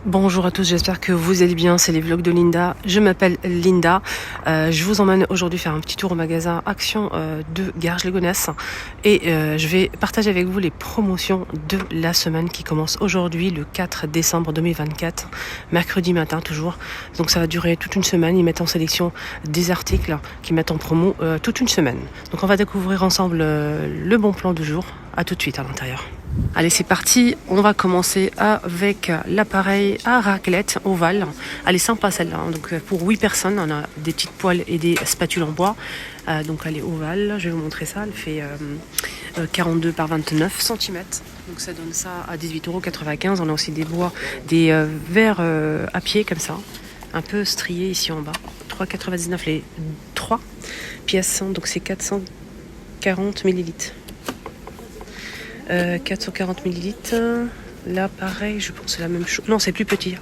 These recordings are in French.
Bonjour à tous, j'espère que vous allez bien, c'est les vlogs de Linda. Je m'appelle Linda, je vous emmène aujourd'hui faire un petit tour au magasin Action de Garges-les-Gonesse et je vais partager avec vous les promotions de la semaine qui commence aujourd'hui le 4 décembre 2024, mercredi matin toujours. Donc ça va durer toute une semaine, ils mettent en sélection des articles qui mettent en promo toute une semaine. Donc on va découvrir ensemble le bon plan du jour, à tout de suite à l'intérieur. Allez, c'est parti, on va commencer avec l'appareil à raclette ovale. Elle est sympa celle-là, hein. Donc pour 8 personnes, on a des petites poêles et des spatules en bois. Donc elle est ovale, je vais vous montrer ça, elle fait 42 par 29 cm. Donc ça donne ça à 18,95 €. On a aussi des bois, des verres à pied comme ça, un peu striés ici en bas. 3,99 les 3 pièces, donc c'est 440 millilitres. 440 millilitres. Là, pareil, je pense que c'est la même chose. Non, c'est plus petit.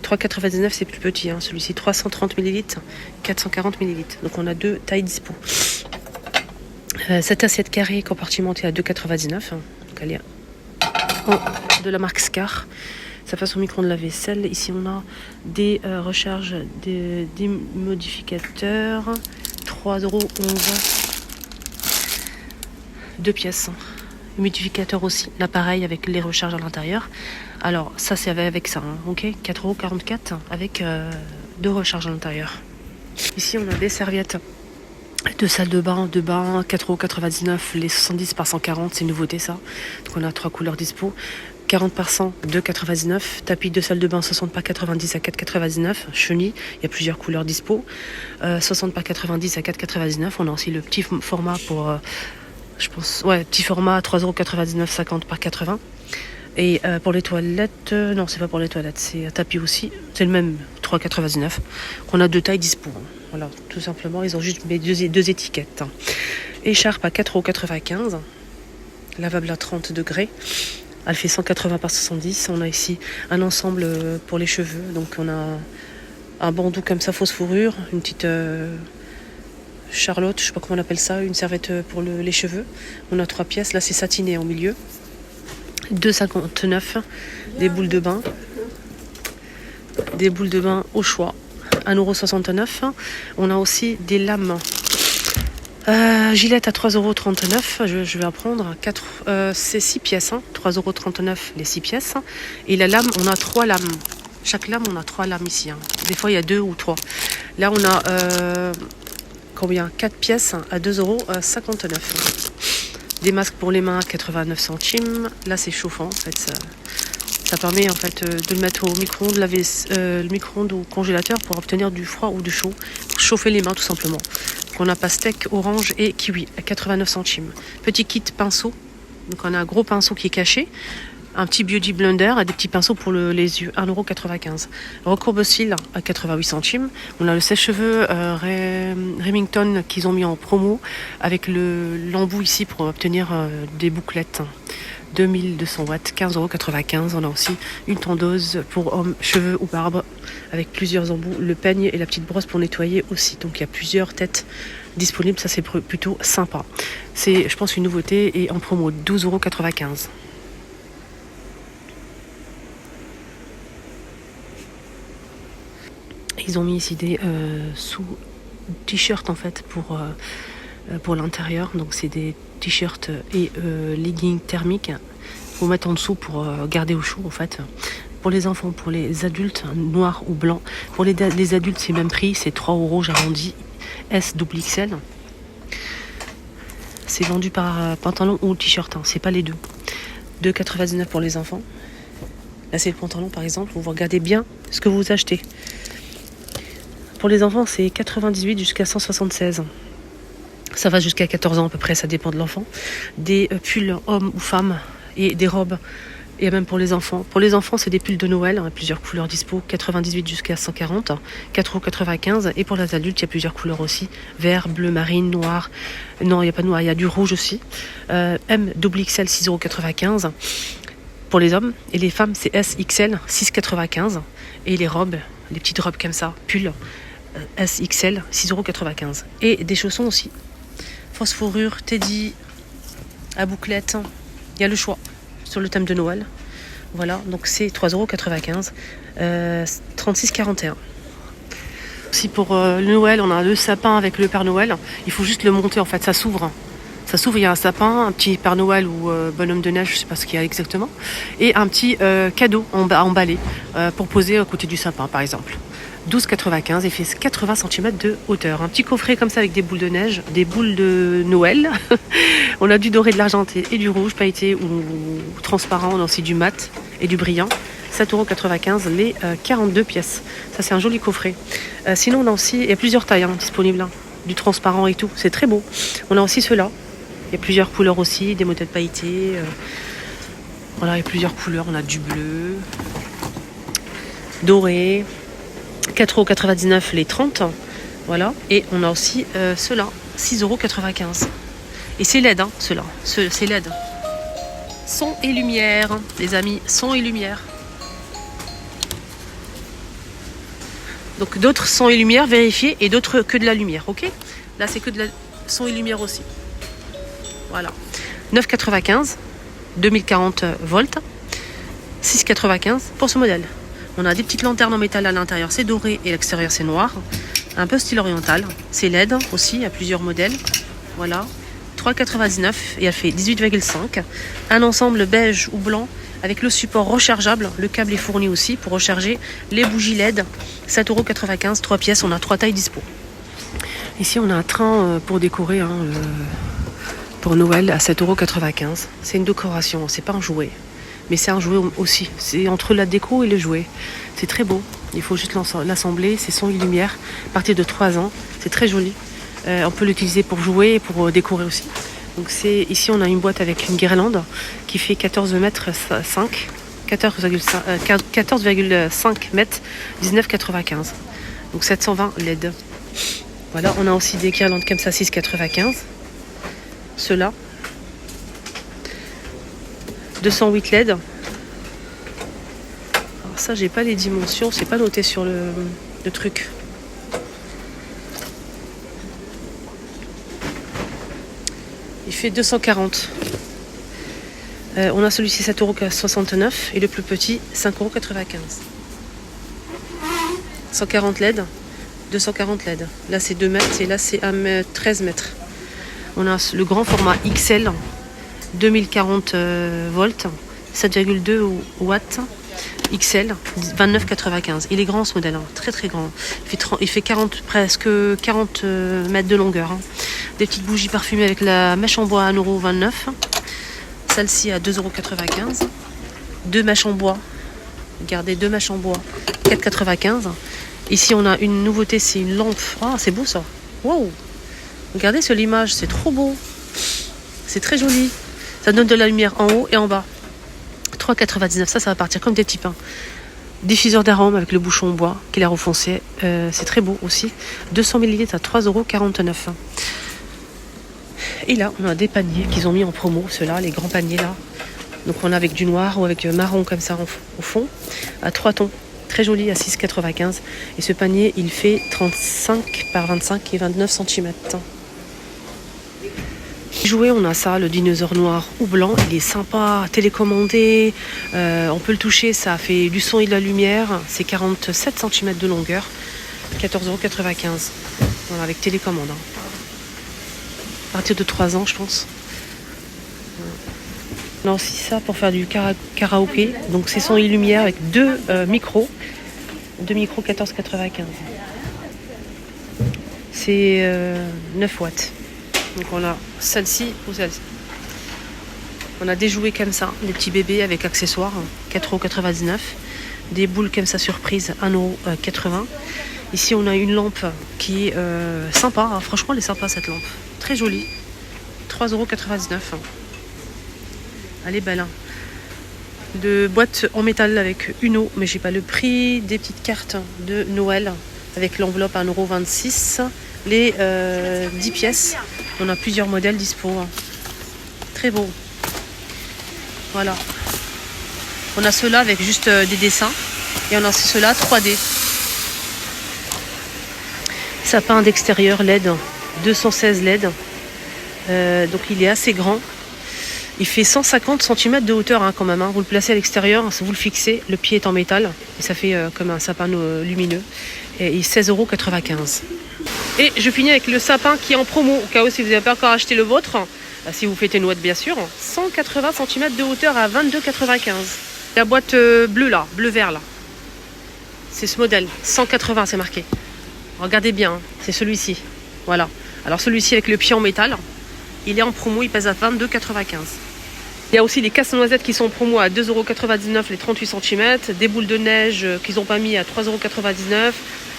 3,99, c'est plus petit. Celui-ci, 330 millilitres, 440 millilitres. Donc, on a deux tailles dispo. Cette assiette carrée compartimentée à 2,99. Donc, elle est de la marque Scar. Ça passe au micro-ondes de la vaisselle. Ici, on a des recharges, des modificateurs. 3,11 €. Deux pièces. Humidificateur aussi, l'appareil avec les recharges à l'intérieur. Alors ça c'est avec ça, hein, ok, 4,44 € avec deux recharges à l'intérieur. Ici on a des serviettes de salle de bain, 4,99 €, les 70 par 140, c'est une nouveauté ça. Donc on a 3 couleurs dispo. 40 par 100, 2,99 €. Tapis de salle de bain, 60 par 90 à 4,99 €. Chenille, il y a plusieurs couleurs dispo. 60 par 90 à 4,99 €. On a aussi le petit format pour... je pense, ouais, petit format, 3,99 €, 50 par 80. Et pour les toilettes, non, c'est pas pour les toilettes, c'est un tapis aussi. C'est le même, 3,99 €. On a deux tailles dispo. Voilà, tout simplement, ils ont juste mis deux étiquettes. Écharpe à 4,95 €. Lavable à 30 degrés. Elle fait 180 par 70. On a ici un ensemble pour les cheveux. Donc on a un bandeau comme ça, fausse fourrure, une petite... Charlotte, je sais pas comment on appelle ça, une serviette pour les cheveux. On a 3 pièces, là c'est satiné en milieu. 2,59 €. Des boules de bain. Des boules de bain au choix. 1,69 €. On a aussi des lames. Gillette à 3,39 €. Je vais en prendre. C'est 6 pièces. 3,39 € les 6 pièces. Et la lame, on a 3 lames. Chaque lame, on a 3 lames ici. Des fois, il y a 2 ou 3. Là, on a... combien? 4 pièces à 2,59 €. Des masques pour les mains à 89 centimes. Là c'est chauffant en fait. Ça permet en fait de le mettre au micro-ondes, le micro-ondes ou congélateur pour obtenir du froid ou du chaud. Pour chauffer les mains tout simplement. Donc on a pastèque, orange et kiwi à 89 centimes. Petit kit pinceau. Donc on a un gros pinceau qui est caché. Un petit beauty blender et des petits pinceaux pour les yeux, 1,95 €. Recourbe-cils à 88 centimes. On a le sèche-cheveux Remington qu'ils ont mis en promo avec l'embout ici pour obtenir des bouclettes. 2200 watts, 15,95 €. On a aussi une tondeuse pour hommes, cheveux ou barbe avec plusieurs embouts, le peigne et la petite brosse pour nettoyer aussi. Donc il y a plusieurs têtes disponibles, ça c'est plutôt sympa. C'est, je pense, une nouveauté et en promo 12,95 €. Ils ont mis ici des sous-t-shirts en fait pour l'intérieur. Donc c'est des t-shirts et leggings thermiques pour mettre en dessous pour garder au chaud en fait. Pour les enfants, pour les adultes, noir ou blanc. Pour les adultes, c'est le même prix, c'est 3 € j'arrondis. S XXL. C'est vendu par pantalon ou t-shirt, c'est pas les deux. 2,99 € pour les enfants. Là c'est le pantalon par exemple, vous regardez bien ce que vous achetez. Pour les enfants, c'est 98 jusqu'à 176. Ça va jusqu'à 14 ans à peu près, ça dépend de l'enfant. Des pulls hommes ou femmes et des robes. Et même pour les enfants. Pour les enfants, c'est des pulls de Noël, plusieurs couleurs dispo, 98 jusqu'à 140, 4,95 €. Et pour les adultes, il y a plusieurs couleurs aussi. Vert, bleu, marine, noir. Non, il n'y a pas de noir, il y a du rouge aussi. M XXL, 6,95 € pour les hommes. Et les femmes, c'est SXL, 6,95 €. Et les robes, les petites robes comme ça, pulls. SXL, 6,95 €. Et des chaussons aussi. Fausse fourrure, teddy, à bouclettes. Il y a le choix sur le thème de Noël. Voilà, donc c'est 3,95 €, 36,41 €. Si pour le Noël, on a le sapin avec le Père Noël, il faut juste le monter en fait, ça s'ouvre. Ça s'ouvre, il y a un sapin, un petit Père Noël ou bonhomme de neige, je ne sais pas ce qu'il y a exactement, et un petit cadeau emballé pour poser à côté du sapin par exemple. 12,95 € et fait 80 cm de hauteur. Un petit coffret comme ça avec des boules de neige, des boules de Noël. On a du doré, de l'argenté et du rouge pailleté ou transparent. On a aussi du mat et du brillant. 7,95 € les 42 pièces. Ça c'est un joli coffret. Sinon on a aussi, il y a plusieurs tailles disponibles. Du transparent et tout, c'est très beau. On a aussi ceux-là. Il y a plusieurs couleurs aussi, des modèles pailletés. Voilà, il y a plusieurs couleurs. On a du bleu, doré. 4,99 € les 30. Voilà. Et on a aussi ceux-là, 6,95 €. Et c'est LED, ceux-là. C'est LED. Son et lumière, les amis. Son et lumière. Donc d'autres son et lumière vérifiés et d'autres que de la lumière, ok? Là, c'est que de la son et lumière aussi. Voilà. 9,95 €, 2040 volts. 6,95 € pour ce modèle. On a des petites lanternes en métal à l'intérieur, c'est doré et à l'extérieur c'est noir. Un peu style oriental. C'est LED aussi, il y a plusieurs modèles. Voilà. 3,99 € et elle fait 18,5 €. Un ensemble beige ou blanc avec le support rechargeable. Le câble est fourni aussi pour recharger les bougies LED. 7,95 €, 3 pièces, on a 3 tailles dispo. Ici on a un train pour décorer pour Noël à 7,95 €. C'est une décoration, c'est pas un jouet. Mais c'est un jouet aussi. C'est entre la déco et le jouet. C'est très beau. Il faut juste l'assembler. C'est son et lumière. À partir de 3 ans. C'est très joli. On peut l'utiliser pour jouer et pour décorer aussi. Donc ici on a une boîte avec une guirlande qui fait 14,5 mètres, 19,95 €. Donc 720 LED. Voilà, on a aussi des guirlandes comme ça, 6,95 €. Ceux-là. 208 LED. Alors ça, j'ai pas les dimensions, c'est pas noté sur le truc. Il fait 240. On a celui-ci 7,69 € et le plus petit 5,95 €. 140 LED, 240 LED. Là c'est 2 mètres et là c'est 13 mètres. On a le grand format XL. 2040 volts, 7,2 watts, XL, 29,95 €. Il est grand ce modèle, très très grand. Il fait presque 40 mètres de longueur. Des petites bougies parfumées avec la mèche en bois à 1,29 €. Celle-ci à 2,95 €. Deux mèches en bois. Regardez, deux mèches en bois, 4,95 €. Ici on a une nouveauté, c'est une lampe. Ah, c'est beau ça. Wow. Regardez sur l'image, c'est trop beau. C'est très joli. Ça donne de la lumière en haut et en bas. 3,99 €, ça va partir comme des petits pains. Diffuseur d'arôme avec le bouchon en bois qu'il a refoncé. C'est très beau aussi. 200 ml à 3,49 €. Et là, on a des paniers qu'ils ont mis en promo, ceux-là, les grands paniers là. Donc on a avec du noir ou avec marron comme ça au fond, à 3 tons. Très joli à 6,95 €. Et ce panier, il fait 35 par 25 et 29 cm. Jouet, on a ça, le dinosaure noir ou blanc, il est sympa, télécommandé, on peut le toucher, ça fait du son et de la lumière, c'est 47 cm de longueur, 14,95 €, voilà, avec télécommande. À partir de 3 ans je pense. On a aussi ça pour faire du karaoké, donc c'est son et lumière avec deux micros 14,95 €. C'est 9 watts. Donc on a celle-ci ou celle-ci. On a des jouets comme ça, des petits bébés avec accessoires, 4,99 €. Des boules comme ça surprise, 1,80 €. Ici on a une lampe qui est sympa, franchement elle est sympa cette lampe. Très jolie. 3,99 €. Elle est belle. De boîte en métal avec Uno, mais j'ai pas le prix. Des petites cartes de Noël avec l'enveloppe à 1,26 €. Les 10 pièces. On a plusieurs modèles dispo. Très beau. Voilà. On a ceux-là avec juste des dessins. Et on a ceux-là 3D. Sapin d'extérieur LED. 216 LED. Donc il est assez grand. Il fait 150 cm de hauteur hein, quand même. Hein. Vous le placez à l'extérieur, vous le fixez. Le pied est en métal. Et ça fait comme un sapin lumineux. Et 16,95 €. Et je finis avec le sapin qui est en promo. Au cas où si vous n'avez pas encore acheté le vôtre. Si vous fêtez Noël bien sûr. 180 cm de hauteur à 22,95 €. La boîte bleue là, bleu-vert là. C'est ce modèle. 180 c'est marqué. Regardez bien, hein. C'est celui-ci. Voilà. Alors celui-ci avec le pied en métal. Il est en promo, il pèse à 22,95 €. Il y a aussi les casse-noisettes qui sont en promo à 2,99 € les 38 cm. Des boules de neige qu'ils n'ont pas mis à 3,99 €.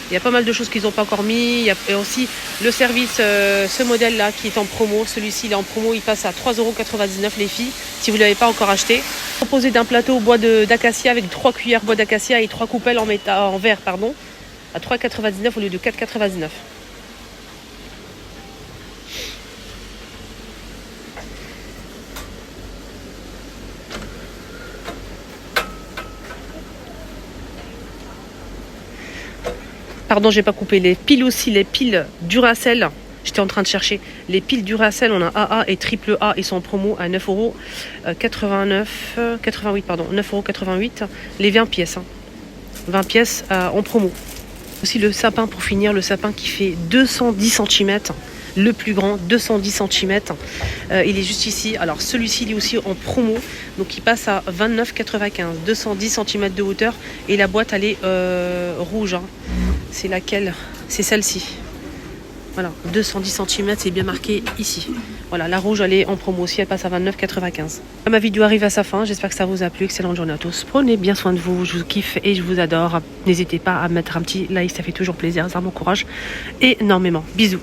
Il y a pas mal de choses qu'ils n'ont pas encore mis. Il y a aussi le service, ce modèle-là qui est en promo. Celui-ci, il est en promo, il passe à 3,99 € les filles, si vous ne l'avez pas encore acheté. Composé d'un plateau bois d'acacia avec 3 cuillères bois d'acacia et 3 coupelles en verre, pardon, à 3,99 € au lieu de 4,99 €. Pardon, j'ai pas coupé. Les piles aussi, les piles Duracell. J'étais en train de chercher. Les piles Duracell, on a AA et triple A. Ils sont en promo à 9,88 €. 9,88 €. Les 20 pièces. Hein. 20 pièces en promo. Aussi le sapin pour finir. Le sapin qui fait 210 cm. Le plus grand, 210 cm. Il est juste ici. Alors celui-ci, il est aussi en promo. Donc il passe à 29,95 €. 210 cm de hauteur. Et la boîte, elle est rouge. Hein. C'est laquelle? C'est celle-ci. Voilà, 210 cm, c'est bien marqué ici. Voilà, la rouge, elle est en promo aussi, elle passe à 29,95 €. Ma vidéo arrive à sa fin, j'espère que ça vous a plu. Excellente journée à tous. Prenez bien soin de vous, je vous kiffe et je vous adore. N'hésitez pas à mettre un petit like, ça fait toujours plaisir, ça m'encourage énormément. Bisous.